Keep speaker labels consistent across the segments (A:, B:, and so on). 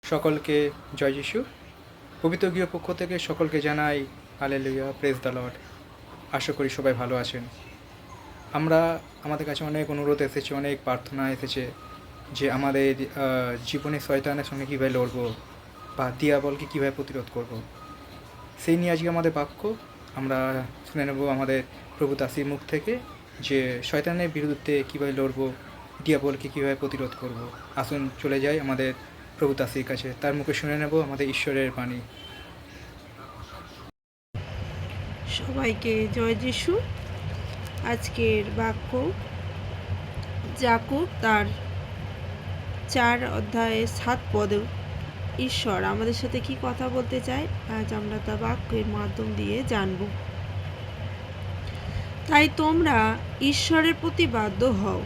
A: সকলকে জয় যিশু। পবিত্র গৃহ পক্ষ থেকে সকলকে জানাই হালেলুয়া, প্রেজ দ্য লর্ড। আশা করি সবাই ভালো আছেন। আমাদের কাছে অনেক অনুরোধ এসেছে, অনেক প্রার্থনা এসেছে যে আমাদের জীবনে শয়তানের সঙ্গে কীভাবে লড়বো বা দিয়াবলকে কীভাবে প্রতিরোধ করব। সেই নিয়ে আজকে আমাদের বাক্য আমরা শুনে নেব আমাদের প্রভু দাসীর মুখ থেকে, যে শয়তানের বিরুদ্ধে কীভাবে লড়বো, দিয়াবলকে কীভাবে প্রতিরোধ করব। আসুন চলে যাই আমাদের প্রভু দাসীর কাছে, তার মুখে শুনে নেব আমাদের ঈশ্বরের বাণী।
B: সবাইকে জয় যিশু। আজকের বাক্য যাকূব তার 4 অধ্যায়ে 7 পদে ঈশ্বর আমাদের সাথে কি কথা বলতে চায়, আজ আমরা তা বাক্যের মাধ্যম দিয়ে জানব। তাই তোমরা ঈশ্বরের প্রতি বাধ্য হও,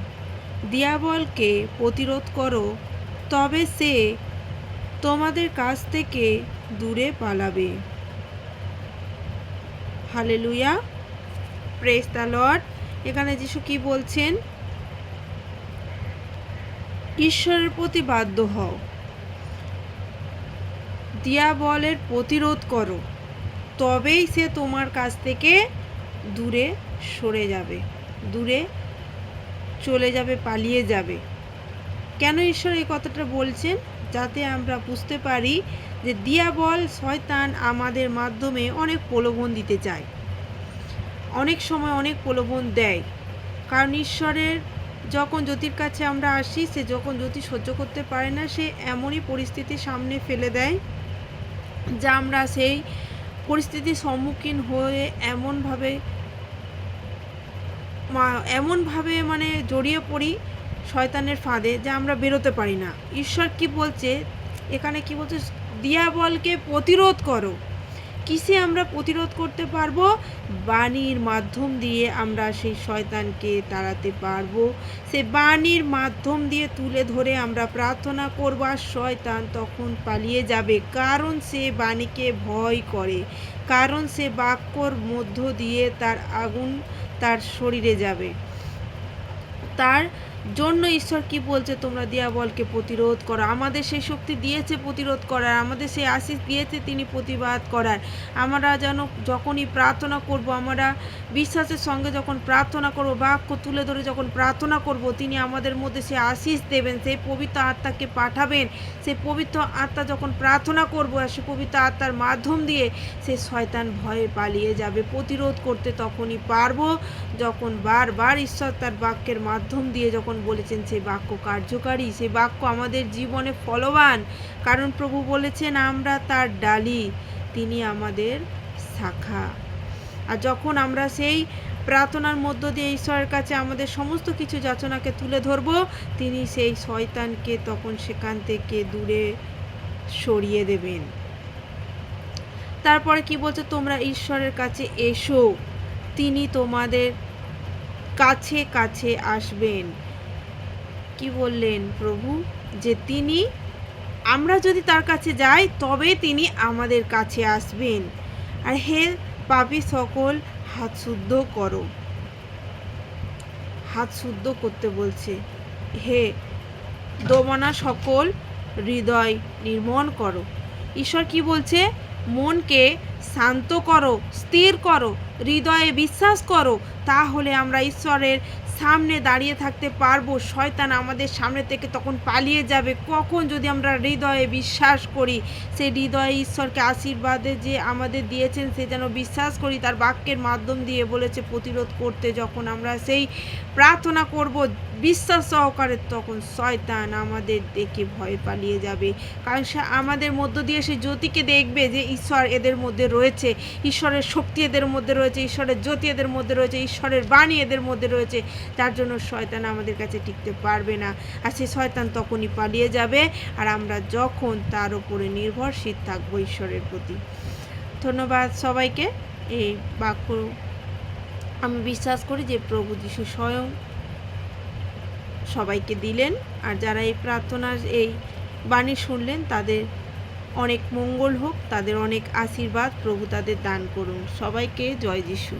B: দিয়াবলকে প্রতিরোধ করো, তবে সে তোমাদের কাছ থেকে দূরে পালাবে। Hallelujah, praise the Lord. এখানে যিশু কি বলছেন? ঈশ্বরের প্রতি বাধ্য হও, দিয়াবলের প্রতিরোধ করো, তবেই সে তোমার কাছ থেকে দূরে সরে যাবে, দূরে চলে যাবে, পালিয়ে যাবে। কেন ঈশ্বর এই কথাটা বলছেন? যাতে আমরা বুঝতে পারি যে দিয়াবল, শয়তান আমাদের মাধ্যমে অনেক প্রলোভন দিতে চায়, অনেক সময় অনেক প্রলোভন দেয়। কারণ ঈশ্বরের যখন জ্যোতির কাছে আমরা আসি, সে যখন জ্যোতি সহ্য করতে পারে না, সে এমনই পরিস্থিতির সামনে ফেলে দেয় যা আমরা সেই পরিস্থিতির সম্মুখীন হয়ে এমনভাবে জড়িয়ে পড়ি শয়তানের ফাঁদে, যা আমরা বেরোতে পারি না। ঈশ্বর কি বলছে এখানে? কি বলছে? দিয়াবলকে প্রতিরোধ করো। কিসে আমরা প্রতিরোধ করতে পারবো? বাণীর মাধ্যম দিয়ে আমরা সেই শয়তানকে তাড়াতে পারবো। সে বাণীর মাধ্যম দিয়ে তুলে ধরে আমরা প্রার্থনা করব, আর শয়তান তখন পালিয়ে যাবে। কারণ সে বাণীকে ভয় করে, কারণ সে বাক্যর মধ্য দিয়ে তার আগুন তার শরীরে যাবে। তার জন্য ঈশ্বর কি বলছে? তোমরা দিয়াবলকে প্রতিরোধ করো। আমাদের সেই শক্তি দিয়েছে প্রতিরোধ করার, আমাদের সেই আশীষ দিয়েছে তিনি প্রতিবাদ করার। আমরা যেন যখনই প্রার্থনা করব, আমরা বিশ্বাসের সঙ্গে যখন প্রার্থনা করব, বাক্য তুলে ধরে যখন প্রার্থনা করব, তিনি আমাদের মধ্যে সে আশীষ দেবেন, সেই পবিত্র আত্মাকে পাঠাবেন। সেই পবিত্র আত্মা যখন প্রার্থনা করব, আর সে পবিত্র আত্মার মাধ্যম দিয়ে সে শয়তান ভয়ে পালিয়ে যাবে। প্রতিরোধ করতে তখনই পারবো যখন বারবার ঈশ্বর তার বাক্যের মাধ্যম দিয়ে যখন বলেছেন সেই বাক্য কার্যকারী, সেই বাক্য আমাদের জীবনে ফলবান। কারণ প্রভু বলেছেন আমরা তার ডালি, তিনি আমাদের শাখা। আর যখন আমরা সেই প্রার্থনার মধ্য দিয়ে ঈশ্বরের কাছে আমাদের সমস্ত কিছু যাচনাকে তুলে ধরব, তিনি সেই শয়তানকে তখন সেখান থেকে দূরে সরিয়ে দেবেন। তারপরে কি বলছে? তোমরা ঈশ্বরের কাছে এসো, তিনি তোমাদের কাছে কাছে আসবেন। কি বললেন প্রভু? যে আমরা যদি তার কাছে যাই, তবে তিনি আমাদের কাছে আসবেন। আর হে পাপী সকল, হাত শুদ্ধ করো। হাত শুদ্ধ করতে বলছে। হে দোমনা সকল, হৃদয় নির্মল করো। ঈশ্বর কি বলছে? মনকে শান্ত করো, স্থির করো, হৃদয়ে বিশ্বাস করো, তাহলে আমরা ঈশ্বরের সামনে দাঁড়িয়ে থাকতে পারবো। শয়তান আমাদের সামনে থেকে তখন পালিয়ে যাবে। কখন? যদি আমরা হৃদয়ে বিশ্বাস করি, সেই হৃদয়ে ঈশ্বরকে আশীর্বাদে যে আমাদের দিয়েছেন সে যেন বিশ্বাস করি। তার বাক্যের মাধ্যম দিয়ে বলেছে প্রতিরোধ করতে, যখন আমরা সেই প্রার্থনা করব বিশ্বাস সহকারে, তখন শয়তান আমাদের দেখে ভয় পালিয়ে যাবে। কারণ সে আমাদের মধ্য দিয়ে সে জ্যোতিকে দেখবে যে ঈশ্বর এদের মধ্যে রয়েছে, ঈশ্বরের শক্তি এদের মধ্যে রয়েছে, ঈশ্বরের জ্যোতি এদের মধ্যে রয়েছে, ঈশ্বরের বাণী এদের মধ্যে রয়েছে। যার জন্য শয়তান আমাদের কাছে টিকতে পারবে না, আর সে শয়তান তখনই পালিয়ে যাবে। আর আমরা যখন তার উপরে নির্ভরশীল থাকবো ঈশ্বরের প্রতি। ধন্যবাদ সবাইকে। এই বাক্য আমি বিশ্বাস করি যে প্রভু যীশু স্বয়ং সবাইকে দিলেন। আর যারা এই প্রার্থনার এই বাণী শুনলেন, তাদের অনেক মঙ্গল হোক, তাদের অনেক আশীর্বাদ প্রভু তাদের দান করুন। সবাইকে জয় যিশু।